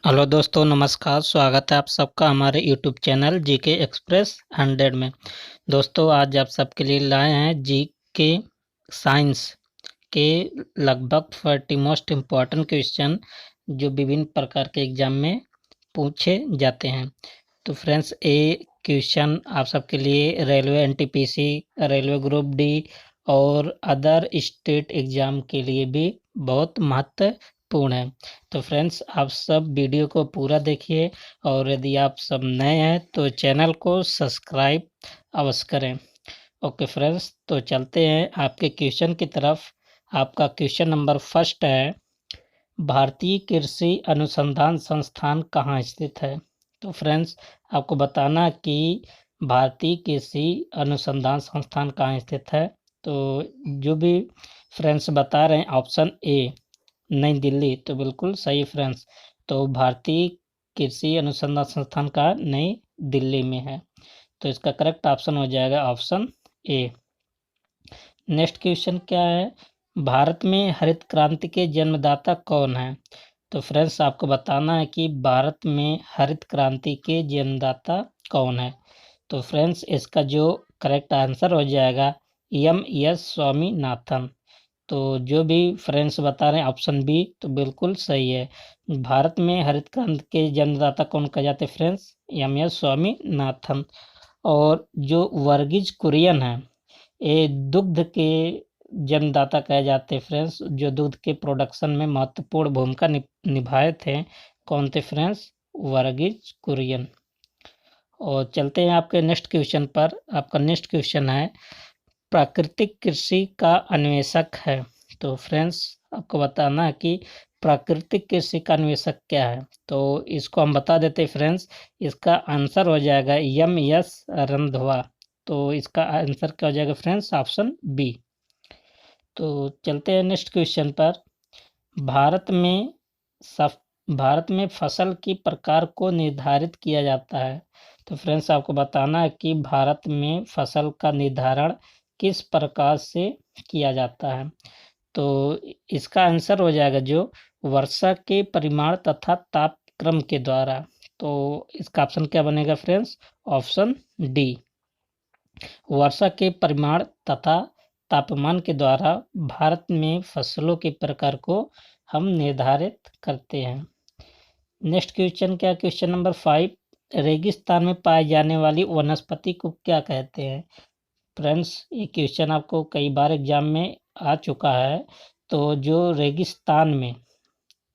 Hello दोस्तों, नमस्कार। स्वागत है आप सबका हमारे यूट्यूब चैनल जीके एक्सप्रेस 100 में। दोस्तों, आज आप सबके लिए लाए हैं जीके साइंस के लगभग 40 मोस्ट इम्पॉर्टेंट क्वेश्चन जो विभिन्न प्रकार के एग्जाम में पूछे जाते हैं। तो फ्रेंड्स, ये क्वेश्चन आप सबके लिए railway NTPC, railway group D और अदर स्टेट एग्जाम के लिए भी बहुत महत्वपूर्ण है। तो फ्रेंड्स, आप सब वीडियो को पूरा देखिए और यदि आप सब नए हैं तो चैनल को सब्सक्राइब अवश्य करें। ओके फ्रेंड्स, तो चलते हैं आपके क्वेश्चन की तरफ। आपका क्वेश्चन नंबर फर्स्ट है, भारतीय कृषि अनुसंधान संस्थान कहाँ स्थित है? तो फ्रेंड्स, आपको बताना कि भारतीय कृषि अनुसंधान संस्थान कहाँ स्थित है। तो जो भी फ्रेंड्स बता रहे हैं ऑप्शन ए नई दिल्ली, तो बिल्कुल सही फ्रेंड्स। तो भारतीय कृषि अनुसंधान संस्थान का नई दिल्ली में है, तो इसका करेक्ट ऑप्शन हो जाएगा ऑप्शन ए। नेक्स्ट क्वेश्चन क्या है, भारत में हरित क्रांति के जन्मदाता कौन है? तो फ्रेंड्स, आपको बताना है कि भारत में हरित क्रांति के जन्मदाता कौन है। तो फ्रेंड्स, इसका जो करेक्ट आंसर हो जाएगा एस स्वामीनाथन। तो जो भी फ्रेंड्स बता रहे हैं ऑप्शन बी, तो बिल्कुल सही है। भारत में हरित क्रांति के जन्मदाता कौन कहा जाते हैं फ्रेंड्स? एस स्वामीनाथन। और जो वर्गीज कुरियन है, ये दुग्ध के जन्मदाता कहे जाते हैं फ्रेंड्स, जो दूध के प्रोडक्शन में महत्वपूर्ण भूमिका निभाए थे। कौन थे फ्रेंड्स? वर्गीज कुरियन। और चलते हैं आपके नेक्स्ट क्वेश्चन पर। आपका नेक्स्ट क्वेश्चन है, प्राकृतिक कृषि का अन्वेषक है। तो फ्रेंड्स, आपको बताना है कि प्राकृतिक कृषि का अन्वेषक क्या है। तो इसको हम बता देते हैं फ्रेंड्स, इसका आंसर हो जाएगा एस रंधवा। तो इसका आंसर क्या हो जाएगा फ्रेंड्स? Option B. तो चलते हैं नेक्स्ट क्वेश्चन पर। भारत में भारत में फसल की प्रकार को निर्धारित किया जाता है। तो फ्रेंड्स, आपको बताना है कि भारत में फसल का निर्धारण किस प्रकार से किया जाता है। तो इसका आंसर हो जाएगा जो वर्षा के परिमाण तथा तापक्रम के द्वारा। तो इसका ऑप्शन क्या बनेगा फ्रेंड्स? Option D. वर्षा के परिमाण तथा तापमान के द्वारा भारत में फसलों के प्रकार को हम निर्धारित करते हैं। नेक्स्ट क्वेश्चन क्या? क्वेश्चन नंबर 5, रेगिस्तान में पाई जाने वाली वनस्पति को क्या कहते हैं? फ्रेंड्स, ये क्वेश्चन आपको कई बार एग्जाम में आ चुका है। तो जो रेगिस्तान में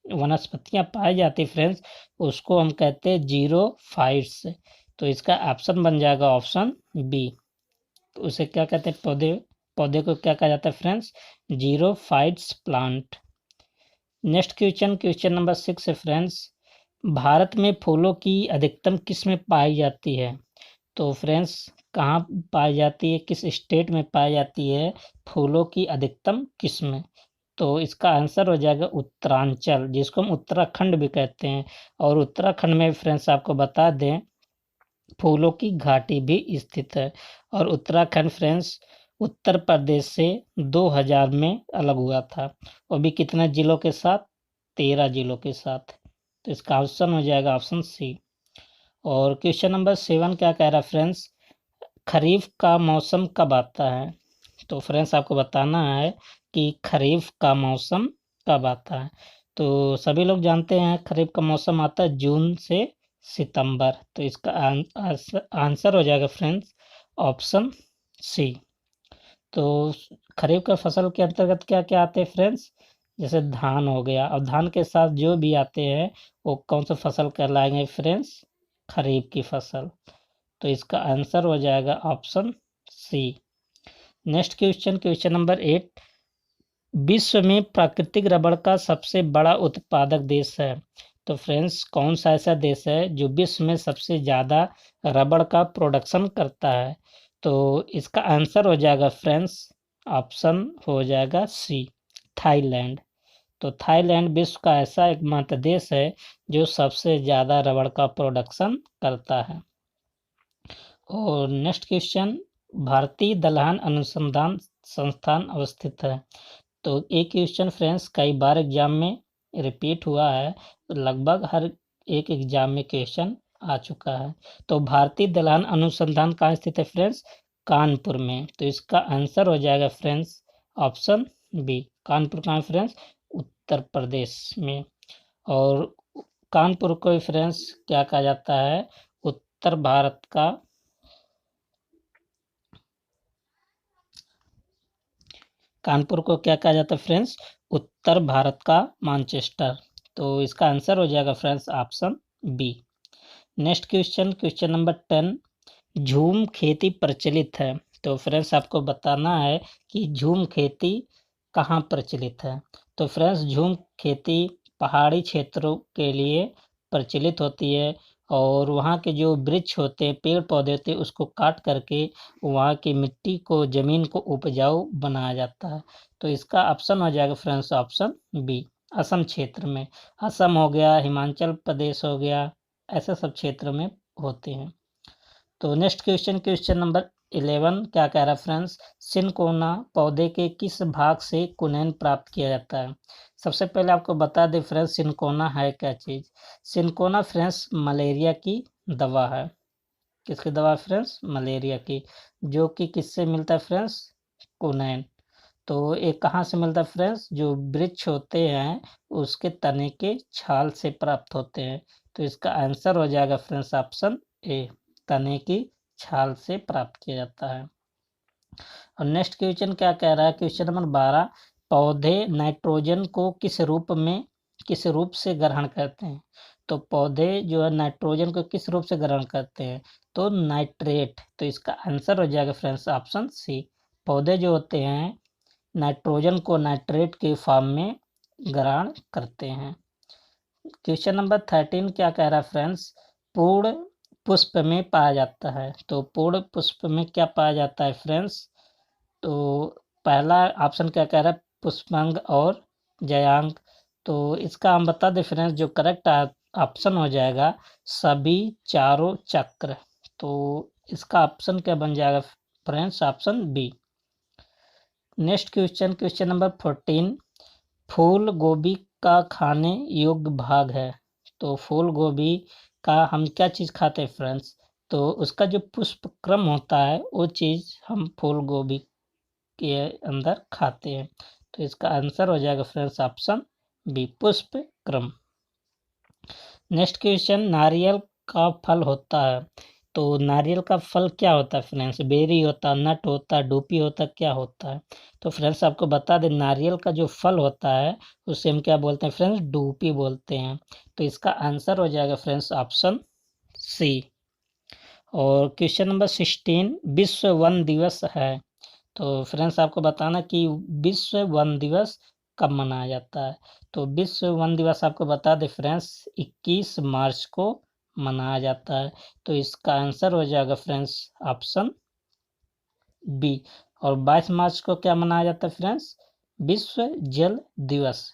वनस्पतियां पाई जाती फ्रेंड्स, उसको हम कहते हैं जीरोफाइट्स। तो इसका ऑप्शन बन जाएगा ऑप्शन बी। तो उसे क्या कहते हैं? पौधे को क्या कहा जाता है friends? Xerophytes plant. Next question number 6 है फ्रेंड्स, भारत में फूलों की अधिकतम किस्में पाई जाती है? तो फ्रेंड्स, कहाँ पाई जाती है, किस स्टेट में पाई जाती है फूलों की अधिकतम किस्में? तो इसका आंसर हो जाएगा उत्तरांचल, जिसको हम उत्तराखंड भी कहते हैं। और उत्तराखंड में फ्रेंड्स आपको बता दें, फूलों की घाटी भी स्थित है। और उत्तराखंड फ्रेंड्स उत्तर प्रदेश से 2000 में अलग हुआ था। वो भी कितने जिलों के साथ? 13 जिलों के साथ। तो इसका ऑप्शन हो जाएगा ऑप्शन सी। और क्वेश्चन नंबर 7 क्या कह रहा है फ्रेंड्स, खरीफ का मौसम कब आता है? तो फ्रेंड्स, आपको बताना है कि खरीफ का मौसम कब आता है। तो सभी लोग जानते हैं खरीफ का मौसम आता है जून से सितंबर। तो इसका आंसर हो जाएगा फ्रेंड्स ऑप्शन सी। तो खरीफ का फसल के अंतर्गत क्या क्या आते हैं फ्रेंड्स? जैसे धान हो गया, और धान के साथ जो भी आते हैं वो कौन सा फसल कहलाएंगे फ्रेंड्स? खरीफ की फसल। तो इसका आंसर हो जाएगा option C. Next question number 8, विश्व में प्राकृतिक रबड़ का सबसे बड़ा उत्पादक देश है? तो फ्रेंड्स, कौन सा ऐसा देश है जो विश्व में सबसे ज़्यादा रबड़ का प्रोडक्शन करता है? तो इसका आंसर हो जाएगा फ्रेंड्स, ऑप्शन हो जाएगा सी, थाईलैंड। तो थाईलैंड विश्व का ऐसा एकमात्र देश है जो सबसे ज़्यादा रबड़ का प्रोडक्शन करता है। और नेक्स्ट क्वेश्चन, भारतीय दलहन अनुसंधान संस्थान अवस्थित है? तो एक क्वेश्चन फ्रेंड्स कई बार एग्जाम में रिपीट हुआ है, लगभग हर एक एग्जाम में क्वेश्चन आ चुका है। तो भारतीय दलहन अनुसंधान कहाँ स्थित है फ्रेंड्स? कानपुर में। तो इसका आंसर हो जाएगा फ्रेंड्स ऑप्शन बी। कानपुर कहाँ है फ्रेंड्स? उत्तर प्रदेश में। और कानपुर को फ्रेंड्स क्या कहा जाता है? उत्तर भारत का कानपुर को क्या कहा जाता है फ्रेंड्स? उत्तर भारत का मैनचेस्टर। तो इसका आंसर हो जाएगा friends option B. Next question, question number 10। झूम खेती प्रचलित है। तो फ्रेंड्स आपको बताना है कि झूम खेती कहाँ प्रचलित है। तो फ्रेंड्स झूम खेती पहाड़ी क्षेत्रों के लिए प्रचलित होती है, और वहाँ के जो वृक्ष होते हैं, पेड़ पौधे होते हैं, उसको काट करके वहाँ की मिट्टी को, जमीन को उपजाऊ बनाया जाता है। तो इसका ऑप्शन हो जाएगा फ्रेंड्स ऑप्शन बी। असम क्षेत्र में, असम हो गया, हिमाचल प्रदेश हो गया, ऐसे सब क्षेत्र में होते हैं। तो नेक्स्ट क्वेश्चन, क्वेश्चन नंबर 11 क्या कह रहा है फ्रेंड्स? सिनकोना पौधे के किस भाग से कुनैन प्राप्त किया जाता है? सबसे पहले आपको बता दें फ्रेंड्स, सिनकोना है क्या चीज? सिनकोना फ्रेंड्स मलेरिया की दवा है। किसकी दवा है फ्रेंड्स? मलेरिया की। जो कि किससे मिलता है फ्रेंड्स? कुनैन। तो ये कहाँ से मिलता है फ्रेंड्स? जो वृक्ष होते हैं उसके तने के छाल से प्राप्त होते हैं। तो इसका आंसर हो जाएगा फ्रेंड्स ऑप्शन ए, तने की छाल से प्राप्त किया जाता है। और नेक्स्ट क्वेश्चन क्या कह रहा है? Question number 12। पौधे नाइट्रोजन को किस रूप से ग्रहण करते हैं? तो पौधे जो है नाइट्रोजन को किस रूप से ग्रहण करते हैं? तो नाइट्रेट। तो इसका आंसर हो जाएगा फ्रेंड्स ऑप्शन सी। पौधे जो होते हैं नाइट्रोजन को नाइट्रेट के फॉर्म में ग्रहण करते हैं। क्वेश्चन नंबर 13 क्या कह रहा है फ्रेंड्स? पूर्ण पुष्प में पाया जाता है। तो पूर्ण पुष्प में क्या पाया जाता है फ्रेंड्स? तो पहला ऑप्शन क्या कह रहा है? पुष्पांग और जयांग। तो इसका हम बता दें फ्रेंड्स, जो करेक्ट ऑप्शन हो जाएगा सभी चारों चक्र। तो इसका ऑप्शन क्या बन जाएगा friends? Option B. Next question, question number 14। फूल गोभी का खाने योग्य भाग है। तो फूल गोभी का हम क्या चीज़ खाते हैं फ्रेंड्स? तो उसका जो पुष्प क्रम होता है वो चीज़ हम फूल गोभी के अंदर खाते हैं। तो इसका आंसर हो जाएगा फ्रेंड्स ऑप्शन बी, पुष्प क्रम। नेक्स्ट क्वेश्चन, नारियल का फल होता है। तो नारियल का फल क्या होता है फ्रेंड्स? बेरी होता है, नट होता है, डूपी होता है, क्या होता है? तो फ्रेंड्स आपको बता दें, नारियल का जो फल होता है उसे हम क्या बोलते हैं फ्रेंड्स? डूपी बोलते हैं। तो इसका आंसर हो जाएगा फ्रेंड्स ऑप्शन सी। और क्वेश्चन नंबर 16, विश्व वन दिवस है। तो फ्रेंड्स आपको बताना कि विश्व वन दिवस कब मनाया जाता है। तो विश्व वन दिवस आपको बता दें फ्रेंड्स 21 मार्च को मनाया जाता है। तो इसका आंसर हो जाएगा फ्रेंड्स ऑप्शन बी। और 22 मार्च को क्या मनाया जाता है फ्रेंड्स? विश्व जल दिवस।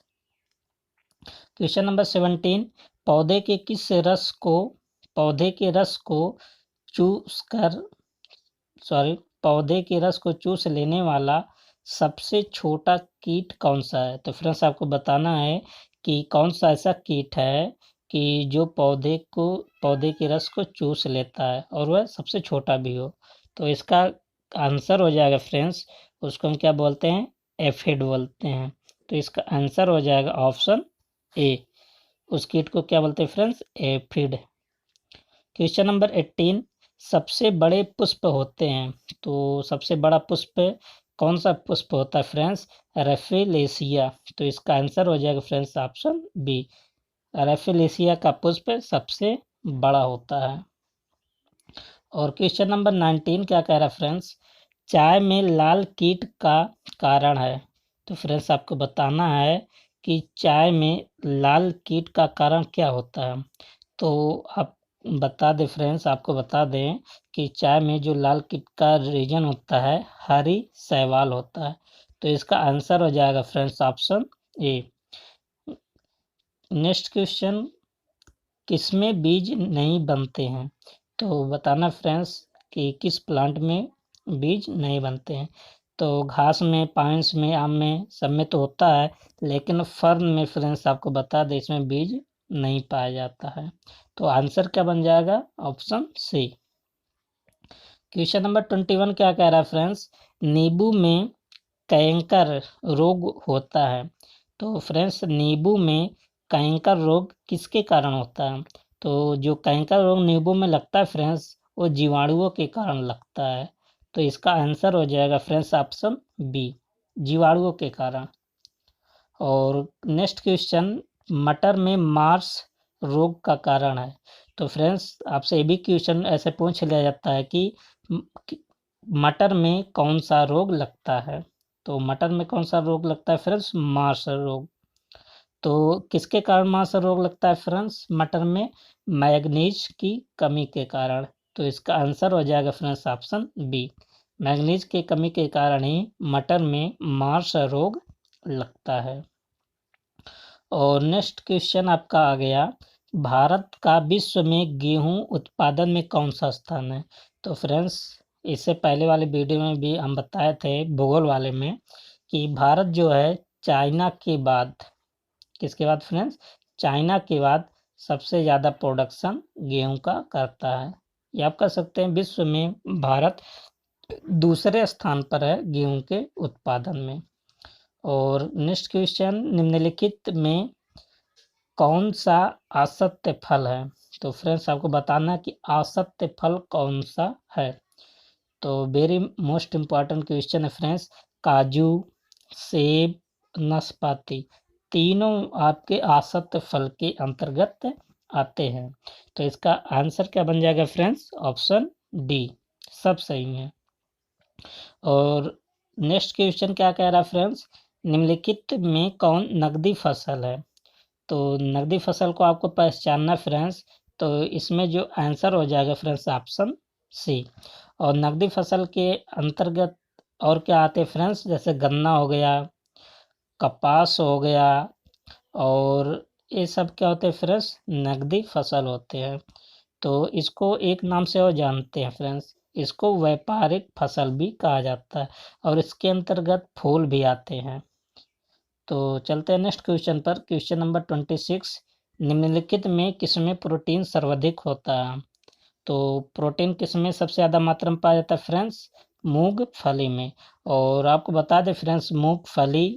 क्वेश्चन नंबर 17, पौधे के किस रस को पौधे के रस को चूस कर पौधे के रस को चूस लेने वाला सबसे छोटा कीट कौन सा है? तो फ्रेंड्स आपको बताना है कि कौन सा ऐसा कीट है कि जो पौधे के रस को चूस लेता है और वह सबसे छोटा भी हो। तो इसका आंसर हो जाएगा फ्रेंड्स, उसको हम क्या बोलते हैं? एफिड बोलते हैं। तो इसका आंसर हो जाएगा ऑप्शन ए। उस कीट को क्या बोलते हैं फ्रेंड्स? एफिड। क्वेश्चन नंबर 18, सबसे बड़े पुष्प होते हैं। तो सबसे बड़ा पुष्प कौन सा पुष्प होता है फ्रेंड्स? रेफिलेशिया। तो इसका आंसर हो जाएगा फ्रेंड्स ऑप्शन बी। रेफिलेशिया का पुष्प सबसे बड़ा होता है। और क्वेश्चन नंबर 19 क्या कह रहा है फ्रेंड्स? चाय में लाल कीट का कारण है। तो फ्रेंड्स आपको बताना है कि चाय में लाल कीट का कारण क्या होता है। तो आप बता दें फ्रेंड्स, आपको बता दें कि चाय में जो लाल कीट का रीजन होता है हरी शैवाल होता है। तो इसका आंसर हो जाएगा friends option A. Next question, किसमें बीज नहीं बनते हैं? तो बताना फ्रेंड्स कि किस प्लांट में बीज नहीं बनते हैं। तो घास में, पाइन्स में, आम में, सब में तो होता है, लेकिन फर्न में फ्रेंड्स आपको बता दें इसमें बीज नहीं पाया जाता है। तो आंसर क्या बन जाएगा? ऑप्शन सी। क्वेश्चन नंबर 21 क्या कह रहा है फ्रेंड्स? नींबू में कैंकर रोग होता है। तो फ्रेंड्स, नींबू में कैंकर रोग किसके कारण होता है? तो जो कैंकर रोग नींबू में लगता है फ्रेंड्स, वो जीवाणुओं के कारण लगता है। तो इसका आंसर हो जाएगा फ्रेंड्स ऑप्शन बी, जीवाणुओं के कारण। और नेक्स्ट क्वेश्चन, मटर में मार्स रोग का कारण है। तो फ्रेंड्स, आपसे ये भी क्वेश्चन ऐसे पूछ लिया जाता है कि मटर में कौन सा रोग लगता है? तो मटर में कौन सा रोग लगता है फ्रेंड्स? मार्स रोग। तो किसके कारण मार्स रोग लगता है फ्रेंड्स मटर में? मैग्नीज की कमी के कारण। तो इसका आंसर हो जाएगा फ्रेंड्स ऑप्शन बी, मैग्नीज की कमी के कारण ही मटर में मार्स रोग लगता है। और नेक्स्ट क्वेश्चन आपका आ गया, भारत का विश्व में गेहूं उत्पादन में कौन सा स्थान है? तो फ्रेंड्स, इससे पहले वाले वीडियो में भी हम बताए थे भूगोल वाले में कि भारत जो है चाइना के बाद, किसके बाद फ्रेंड्स? चाइना के बाद सबसे ज़्यादा प्रोडक्शन गेहूं का करता है। ये आप कह सकते हैं विश्व में भारत दूसरे स्थान पर है गेहूं के उत्पादन में। और नेक्स्ट क्वेश्चन, निम्नलिखित में कौन सा असत्य फल है? तो फ्रेंड्स, आपको बताना कि असत्य फल कौन सा है। तो वेरी मोस्ट इम्पॉर्टेंट क्वेश्चन है फ्रेंड्स। काजू, सेब, नाशपाती, तीनों आपके असत्य फल के अंतर्गत आते हैं। तो इसका आंसर क्या बन जाएगा फ्रेंड्स? ऑप्शन डी, सब सही है। और नेक्स्ट क्वेश्चन क्या कह रहा है फ्रेंड्स? निम्नलिखित में कौन नकदी फसल है? तो नकदी फसल को आपको पहचानना फ्रेंड्स, तो इसमें जो आंसर हो जाएगा फ्रेंड्स ऑप्शन सी। और नकदी फसल के अंतर्गत और क्या आते हैं फ्रेंड्स? जैसे गन्ना हो गया, कपास हो गया, और ये सब क्या होते हैं फ्रेंड्स? नकदी फसल होते हैं। तो इसको एक नाम से और जानते हैं फ्रेंड्स, इसको व्यापारिक फसल भी कहा जाता है, और इसके अंतर्गत फूल भी आते हैं। तो चलते हैं नेक्स्ट क्वेश्चन पर। क्वेश्चन नंबर 26, निम्नलिखित में किसमें प्रोटीन सर्वाधिक होता है? तो प्रोटीन किसमें सबसे ज़्यादा मात्रा में पाया जाता है फ्रेंड्स? मूंगफली में। और आपको बता दें फ्रेंड्स, मूंगफली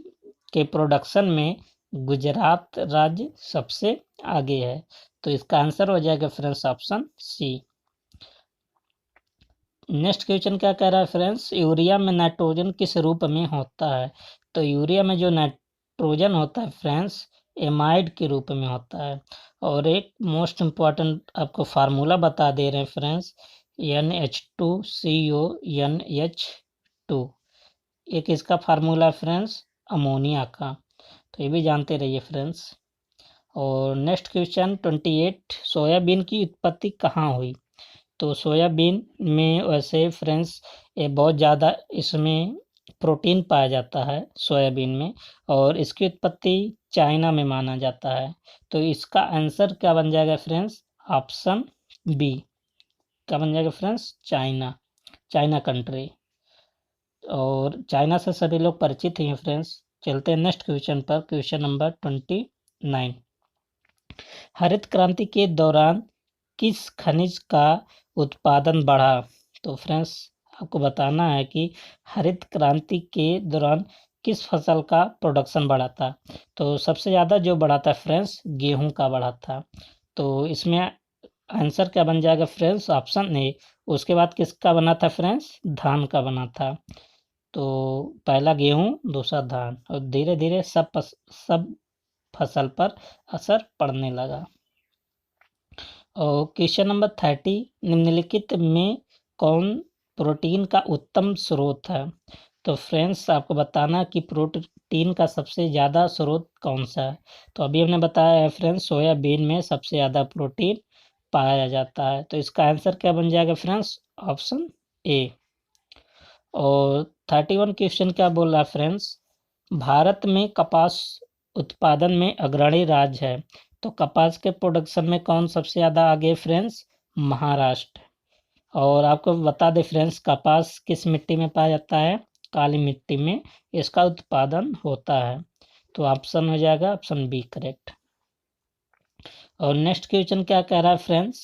के प्रोडक्शन में गुजरात राज्य सबसे आगे है। तो इसका आंसर हो जाएगा friends option C. Next question क्या कह रहा है फ्रेंड्स? यूरिया में नाइट्रोजन किस रूप में होता है? तो यूरिया में जो नाइट्रोजन होता है फ्रेंड्स, एमाइड के रूप में होता है। और एक मोस्ट इम्पॉर्टेंट आपको फार्मूला बता दे रहे हैं फ्रेंड्स, NH2CO NH2, एक इसका फार्मूला फ्रेंड्स अमोनिया का। तो ये भी जानते रहिए फ्रेंड्स। और नेक्स्ट क्वेश्चन 28, सोयाबीन की उत्पत्ति कहाँ हुई? तो सोयाबीन में वैसे फ्रेंड्स ये बहुत ज़्यादा इसमें प्रोटीन पाया जाता है सोयाबीन में, और इसकी उत्पत्ति चाइना में माना जाता है। तो इसका आंसर क्या बन जाएगा फ्रेंड्स? ऑप्शन बी, क्या बन जाएगा फ्रेंड्स? China, China country. और चाइना से सभी लोग परिचित ही हैं फ्रेंड्स। चलते हैं नेक्स्ट क्वेश्चन पर। क्वेश्चन नंबर 29, हरित क्रांति के दौरान किस खनिज का उत्पादन बढ़ा? तो फ्रेंड्स, आपको बताना है कि हरित क्रांति के दौरान किस फसल का प्रोडक्शन बढ़ा था? तो सबसे ज़्यादा जो बढ़ा था फ्रेंड्स, गेहूं का बढ़ा था। तो इसमें आंसर क्या बन जाएगा फ्रेंड्स? Option A. उसके बाद किसका बना था फ्रेंड्स? धान का बना था। तो पहला गेहूं, दूसरा धान, और धीरे धीरे सब फसल पर असर पड़ने लगा। और क्वेश्चन नंबर 30, निम्नलिखित में कौन प्रोटीन का उत्तम स्रोत है? तो फ्रेंड्स, आपको बताना कि प्रोटीन का सबसे ज़्यादा स्रोत कौन सा है? तो अभी हमने बताया है फ्रेंड्स, सोयाबीन में सबसे ज़्यादा प्रोटीन पाया जाता है। तो इसका आंसर क्या बन जाएगा फ्रेंड्स? Option A. और 31 क्वेश्चन क्या बोल रहा है फ्रेंड्स? भारत में कपास उत्पादन में अग्रणी राज्य है। तो कपास के प्रोडक्शन में कौन सबसे ज़्यादा आगे फ्रेंड्स? महाराष्ट्र। और आपको बता दें फ्रेंड्स, कपास किस मिट्टी में पाया जाता है? काली मिट्टी में इसका उत्पादन होता है। तो ऑप्शन हो जाएगा ऑप्शन बी करेक्ट। और नेक्स्ट क्वेश्चन क्या कह रहा है फ्रेंड्स,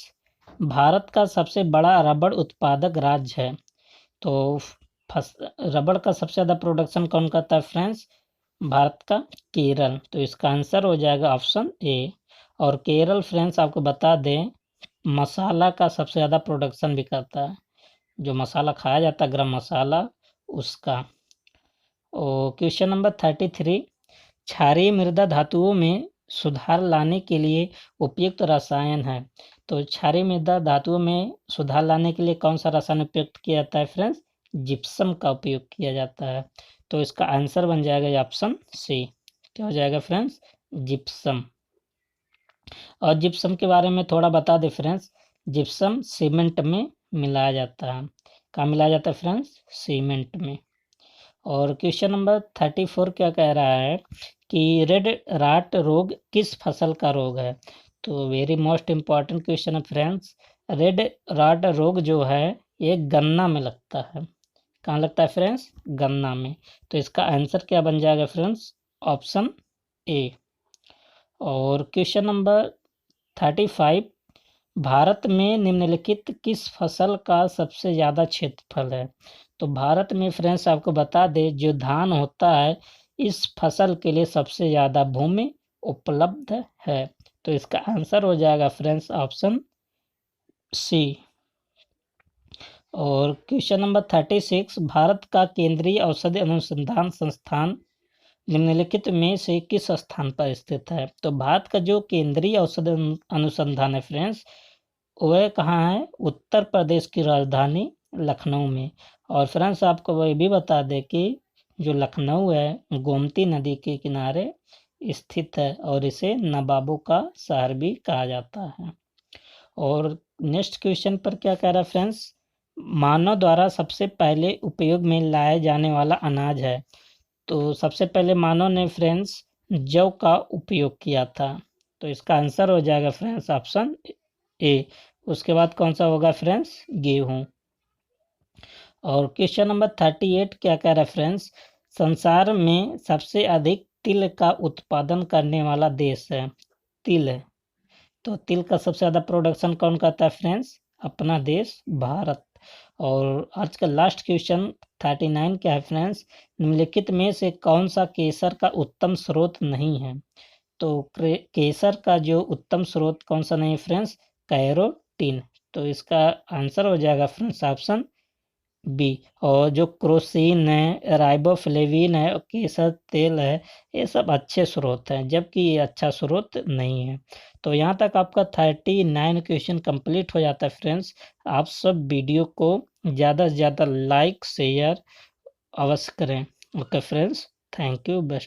भारत का सबसे बड़ा रबड़ उत्पादक राज्य है। तो रबड़ का सबसे ज़्यादा प्रोडक्शन कौन करता है फ्रेंड्स, भारत का केरल। तो इसका आंसर हो जाएगा ऑप्शन ए। और केरल फ्रेंड्स आपको बता दें मसाला का सबसे ज़्यादा प्रोडक्शन भी करता है, जो मसाला खाया जाता है गरम मसाला उसका। और क्वेश्चन नंबर 33, क्षारीय मृदा धातुओं में सुधार लाने के लिए उपयुक्त रसायन है। तो क्षारीय मृदा धातुओं में सुधार लाने के लिए कौन सा रसायन उपयुक्त किया जाता है फ्रेंड्स, जिप्सम का उपयोग किया जाता है। तो इसका आंसर बन जाएगा ऑप्शन सी। क्या हो जाएगा फ्रेंड्स, जिप्सम। और जिप्सम के बारे में थोड़ा बता दें फ्रेंड्स, जिप्सम सीमेंट में मिलाया जाता है। कहाँ मिलाया जाता है फ्रेंड्स, सीमेंट में। और क्वेश्चन नंबर 34 क्या कह रहा है कि रेड राट रोग किस फसल का रोग है। तो वेरी मोस्ट इम्पॉर्टेंट क्वेश्चन है फ्रेंड्स। रेड राट रोग जो है ये गन्ना में लगता है। कहाँ लगता है फ्रेंड्स, गन्ना में। तो इसका आंसर क्या बन जाएगा फ्रेंड्स, ऑप्शन ए। और क्वेश्चन नंबर 35, भारत में निम्नलिखित किस फसल का सबसे ज़्यादा क्षेत्रफल है। तो भारत में फ्रेंड्स आपको बता दें जो धान होता है इस फसल के लिए सबसे ज़्यादा भूमि उपलब्ध है। तो इसका आंसर हो जाएगा फ्रेंड्स ऑप्शन सी। और क्वेश्चन नंबर 36, भारत का केंद्रीय औषधि अनुसंधान संस्थान निम्नलिखित में से किस स्थान पर स्थित है। तो भारत का जो केंद्रीय औषधि अनुसंधान है फ्रेंड्स वह कहाँ है, उत्तर प्रदेश की राजधानी लखनऊ में। और फ्रेंड्स आपको वह भी बता दें कि जो लखनऊ है गोमती नदी के किनारे स्थित है और इसे नवाबों का शहर भी कहा जाता है। और नेक्स्ट क्वेश्चन पर क्या कह रहा है फ्रेंड्स, मानव द्वारा सबसे पहले उपयोग में लाया जाने वाला अनाज है। तो सबसे पहले मानव ने फ्रेंड्स जौ का उपयोग किया था। तो इसका आंसर हो जाएगा फ्रेंड्स ऑप्शन ए। उसके बाद कौन सा होगा फ्रेंड्स, गेहूं। और क्वेश्चन नंबर 38 क्या कह रहा है फ्रेंड्स, संसार में सबसे अधिक तिल का उत्पादन करने वाला देश है। तिल है, तो तिल का सबसे ज़्यादा प्रोडक्शन कौन करता है फ्रेंड्स, अपना देश भारत। और आज का लास्ट क्वेश्चन 39 क्या है फ्रेंड्स, निम्नलिखित में से कौन सा केसर का उत्तम स्रोत नहीं है। तो केसर का जो उत्तम स्रोत कौन सा नहीं है फ्रेंड्स, कैरोटीन। तो इसका आंसर हो जाएगा फ्रेंड्स ऑप्शन बी। और जो क्रोसिन है, राइबोफ्लेविन है और केसर तेल है ये सब अच्छे स्रोत हैं, जबकि ये अच्छा स्रोत नहीं है। तो यहाँ तक आपका 39 क्वेश्चन कंप्लीट हो जाता है फ्रेंड्स। आप सब वीडियो को ज़्यादा से ज़्यादा लाइक शेयर अवश्य करें। Okay friends, thank you, best.